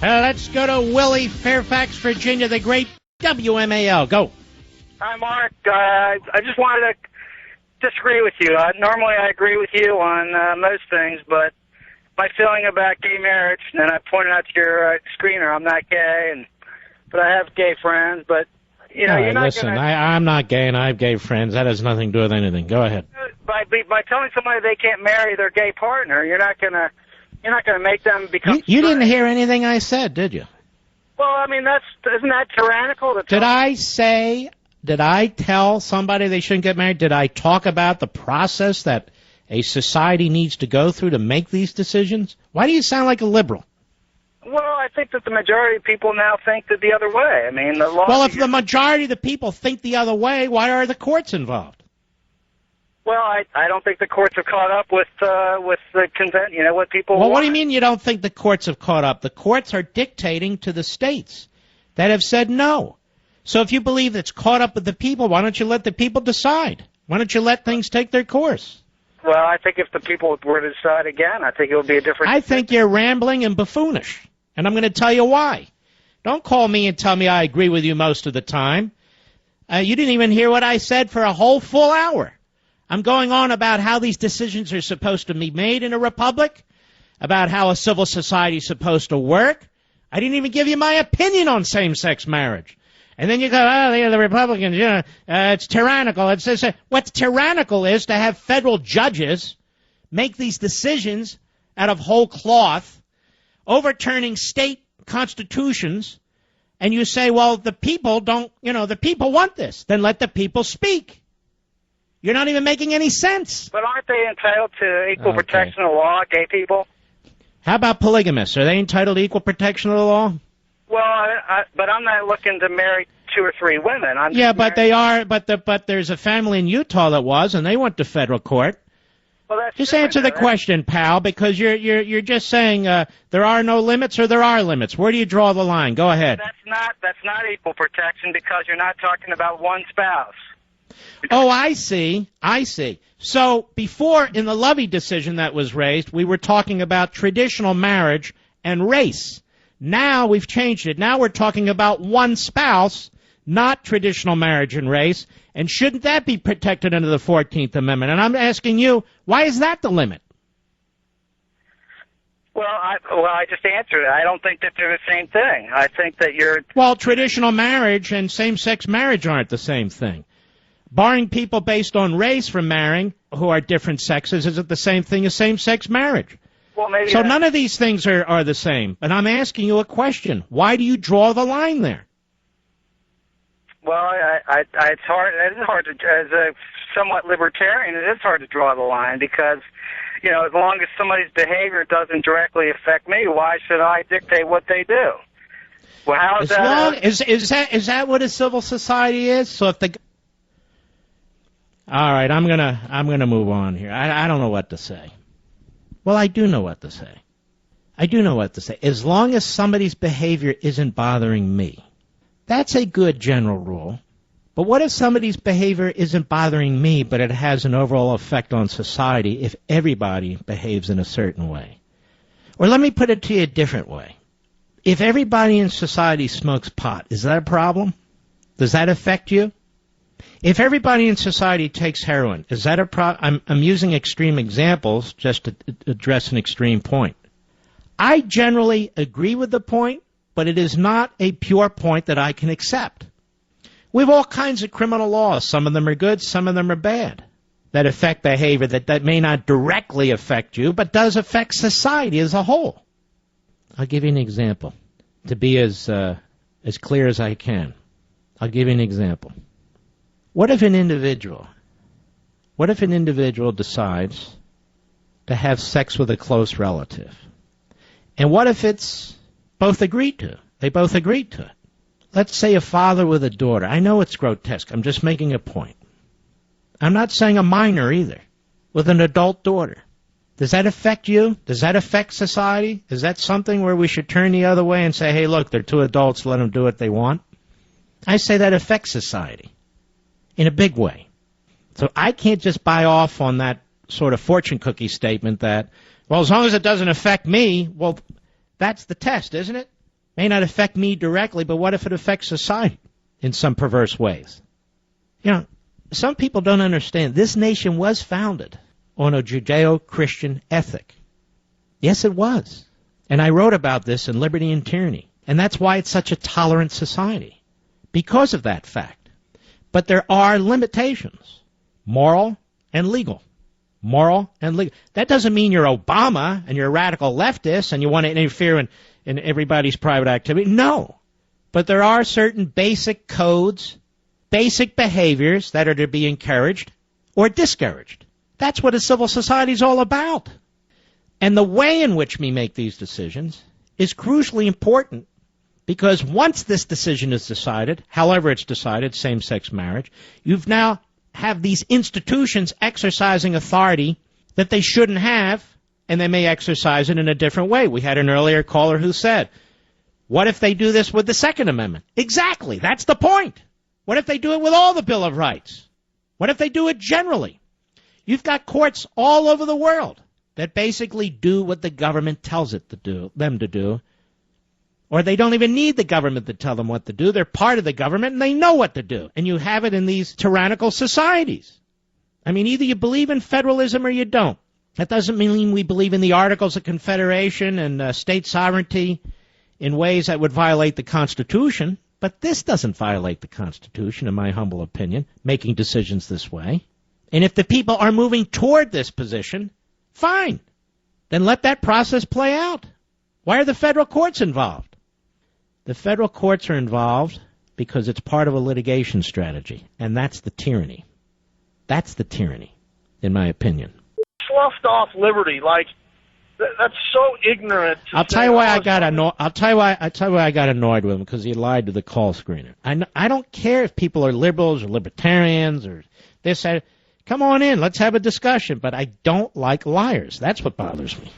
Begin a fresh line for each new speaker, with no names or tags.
Let's go to Willie, Fairfax, Virginia, the great WMAL. Go.
Hi, Mark. I just wanted to disagree with you. Normally I agree with you on most things, but my feeling about gay marriage, and I pointed out to your screener, I'm not gay, but I have gay friends, but, you know, you're not
listen, I'm not gay and I have gay friends. That has nothing to do with anything. Go ahead.
By telling somebody they can't marry their gay partner, you're not gonna make them become.
You didn't hear anything I said, did you?
Well, I mean, isn't that tyrannical?
Did I tell somebody they shouldn't get married? Did I talk about the process that a society needs to go through to make these decisions? Why do you sound like a liberal?
Well, I think that the majority of people now think that the other way. I mean, the law.
Well, if the majority of the people think the other way, why are the courts involved?
Well, I don't think the courts have caught up with the convent. You know what people.
Well,
want.
What do you mean you don't think the courts have caught up? The courts are dictating to the states that have said no. So if you believe it's caught up with the people, why don't you let the people decide? Why don't you let things take their course?
Well, I think if the people were to decide again, I think it would be a different.
I think you're rambling and buffoonish, and I'm going to tell you why. Don't call me and tell me I agree with you most of the time. You didn't even hear what I said for a whole full hour. I'm going on about how these decisions are supposed to be made in a republic, about how a civil society is supposed to work. I didn't even give you my opinion on same-sex marriage. And then you go, oh, the Republicans, it's tyrannical. What's tyrannical is to have federal judges make these decisions out of whole cloth, overturning state constitutions, and you say, well, the people the people want this. Then let the people speak. You're not even making any sense.
But aren't they entitled to equal protection of the law, gay people?
How about polygamists? Are they entitled to equal protection of the law?
Well, but I'm not looking to marry 2 or 3 women.
But they are. But there's a family in Utah that was, and they went to federal court.
Well, that's
just answer the question, pal, because you're just saying there are no limits or there are limits. Where do you draw the line? Go ahead.
That's not equal protection because you're not talking about one spouse.
Oh, I see. So before, in the Levin decision that was raised, we were talking about traditional marriage and race. Now we've changed it. Now we're talking about one spouse, not traditional marriage and race. And shouldn't that be protected under the 14th Amendment? And I'm asking you, why is that the limit?
Well, I just answered it. I don't think that they're the same thing. I think that
Well, traditional marriage and same-sex marriage aren't the same thing. Barring people based on race from marrying who are different sexes isn't the same thing as same-sex marriage.
Well, maybe
so none of these things are the same. But I'm asking you a question. Why do you draw the line there?
Well, it's hard. It is hard to, as a somewhat libertarian, it is hard to draw the line because, as long as somebody's behavior doesn't directly affect me, why should I dictate what they do? Well, how is that?
Is that what a civil society is? So if the All right, I'm gonna move on here. I don't know what to say. Well, I do know what to say. As long as somebody's behavior isn't bothering me, that's a good general rule. But what if somebody's behavior isn't bothering me, but it has an overall effect on society if everybody behaves in a certain way? Or let me put it to you a different way. If everybody in society smokes pot, is that a problem? Does that affect you? If everybody in society takes heroin, is that a problem? I'm using extreme examples just to address an extreme point. I generally agree with the point, but it is not a pure point that I can accept. We have all kinds of criminal laws. Some of them are good, some of them are bad, that affect behavior that may not directly affect you, but does affect society as a whole. I'll give you an example to be as clear as I can. I'll give you an example. What if an individual decides to have sex with a close relative? And what if it's both agreed to? They both agreed to it. Let's say a father with a daughter. I know it's grotesque. I'm just making a point. I'm not saying a minor either. With an adult daughter. Does that affect you? Does that affect society? Is that something where we should turn the other way and say, hey, look, they're two adults, let them do what they want? I say that affects society in a big way. So I can't just buy off on that sort of fortune cookie statement that, well, as long as it doesn't affect me, well, that's the test, isn't it? May not affect me directly, but what if it affects society in some perverse ways? You know, some people don't understand. This nation was founded on a Judeo-Christian ethic. Yes, it was. And I wrote about this in Liberty and Tyranny. And that's why it's such a tolerant society, because of that fact. But there are limitations, moral and legal. Moral and legal. That doesn't mean you're Obama and you're a radical leftist and you want to interfere in everybody's private activity. No. But there are certain basic codes, basic behaviors that are to be encouraged or discouraged. That's what a civil society is all about. And the way in which we make these decisions is crucially important, because once this decision is decided, however it's decided, same-sex marriage, you've now have these institutions exercising authority that they shouldn't have, and they may exercise it in a different way. We had an earlier caller who said, what if they do this with the Second Amendment? Exactly. That's the point. What if they do it with all the Bill of Rights? What if they do it generally? You've got courts all over the world that basically do what the government tells it to do, them to do, or they don't even need the government to tell them what to do. They're part of the government, and they know what to do. And you have it in these tyrannical societies. I mean, either you believe in federalism or you don't. That doesn't mean we believe in the Articles of Confederation and state sovereignty in ways that would violate the Constitution. But this doesn't violate the Constitution, in my humble opinion, making decisions this way. And if the people are moving toward this position, fine. Then let that process play out. Why are the federal courts involved? The federal courts are involved because it's part of a litigation strategy, and that's the tyranny. That's the tyranny, in my opinion.
Sloughed off liberty, like that's so ignorant.
I'll tell you why I got annoyed. I'll tell you why I got annoyed with him, because he lied to the call screener. I don't care if people are liberals or libertarians or this. Come on in, let's have a discussion. But I don't like liars. That's what bothers me.